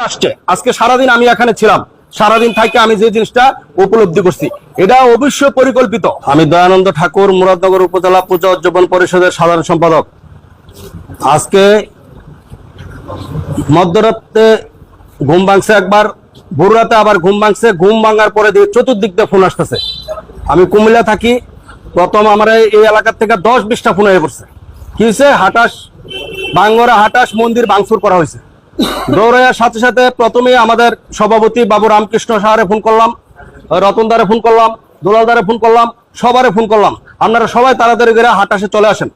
আসছে আজকে সারাদিন আমি এখানে ছিলাম। সারাদিন থেকে আমি যে জিনিসটা উপলব্ধি করছি এটা অবশ্যই পরিকল্পিত। আমি দয়ানন্দ ঠাকুর মুরাদনগর উপজেলা পূজা উদযাপন পরিষদের সাধারণ সম্পাদক। আজকে মধ্যরাতে ঘুম ভাঙছে, একবার ভোর রাতে আবার ঘুম ভাঙছে। ঘুম ভাঙার পরে চতুর্দিক দিয়ে ফোন আসতেছে। আমি কুমিল্লা থাকি। প্রথম আমার এই এলাকা থেকে 10-20টা ফোন হয়ে পড়ছে। কি হয়েছে? বাঙ্গরা হাটাস মন্দির ভাঙচুর করা হয়েছে। দৌড়াইয়ার সাথে সাথে প্রথমে আমাদের সভাপতি বাবু রামকৃষ্ণ সাহারে ফোন করলাম, রতনদারে ফোন করলাম, দুলালদারে ফোন করলাম, সবারে ফোন করলাম, আপনারা সবাই তাড়াতাড়ি করে হাটাসে চলে আসেন।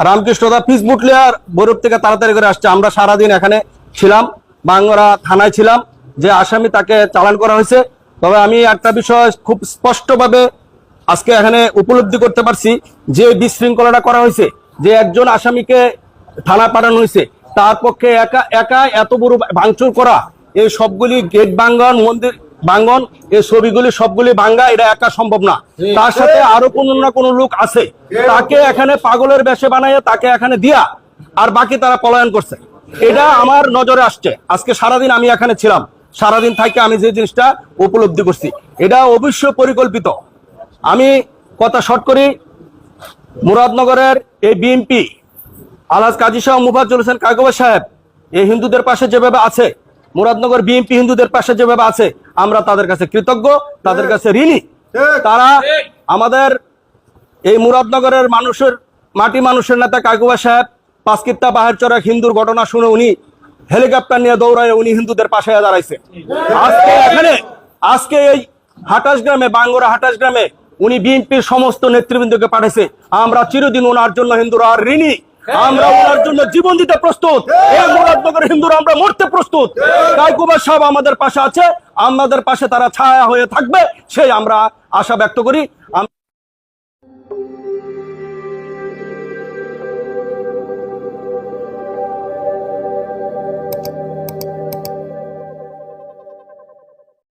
রামকৃষ্ণদা পিস বুটলে আর বৈরব থেকে তাড়াতাড়ি করে আসছে। আমরা সারাদিন এখানে ছিলাম, বাঙ্গরা থানায় ছিলাম। যে আসামি তাকে চালান করা হয়েছে। তবে আমি একটা বিষয় খুব স্পষ্টভাবে আজকে এখানে উপলব্ধি করতে পারছি, যে বিশৃঙ্খলাটা করা হয়েছে, যে একজন আসামিকে থানা পাঠানো হয়েছে, তার পক্ষে একা একা এত বড় ভাঙচুর করা, এই সবগুলি গেট ভাঙ্গন, মন্দির ভাঙ্গন, এই ছবিগুলি সবগুলি ভাঙ্গা, এটা একা সম্ভব না। তার সাথে আরো কোনো না কোনো লোক আছে, তাকে এখানে পাগলের বেশে বানাইয়া তাকে এখানে দিয়া আর বাকি তারা পলায়ন করছে। এটা আমার নজরে আসছে। আজকে সারাদিন আমি এখানে ছিলাম। সারাদিন থেকে আমি যে জিনিসটা উপলব্ধি করছি এটা অবশ্যই পরিকল্পিত। আমি কথা শর্ট করি, মুরাদনগরের এই বিএনপি আলহাজ কাজী সাহেব মুফাজ্জল হোসেন কায়কোবাদ সাহেব এই হিন্দুদের পাশে যেভাবে আছে, মুরাদনগর বিএনপি হিন্দুদের পাশে যেভাবে আছে, আমরা তাদের কাছে কৃতজ্ঞ, তাদের কাছে ঋণী। তারা আমাদের এই মুরাদনগরের মাটি মানুষের নেতা কায়কোবাদ সাহেব পাঁচকিত্তা পাহাড় চড়া হিন্দুর ঘটনা শুনে উনি হেলিকপ্টার নিয়ে দৌড়ায় উনি হিন্দুদের পাশে দাঁড়াইছে। আজকে এই হাটাস গ্রামে, বাঙ্গরা হাটাস গ্রামে উনি বিএনপির সমস্ত নেতৃবৃন্দকে পাঠাইছে। আমরা চিরদিন ওনার জন্য হিন্দুরা আর ঋণী। আমরা ওনার জন্য জীবন দিতে প্রস্তুত। এই মুরাদনগরের হিন্দুরা আমরা মরতে প্রস্তুত। কায়কোবাদ সাহেব আমাদের পাশে আছে, আমাদের পাশে তারা ছায়া হয়ে থাকবে, সেই আমরা আশা ব্যক্ত করি।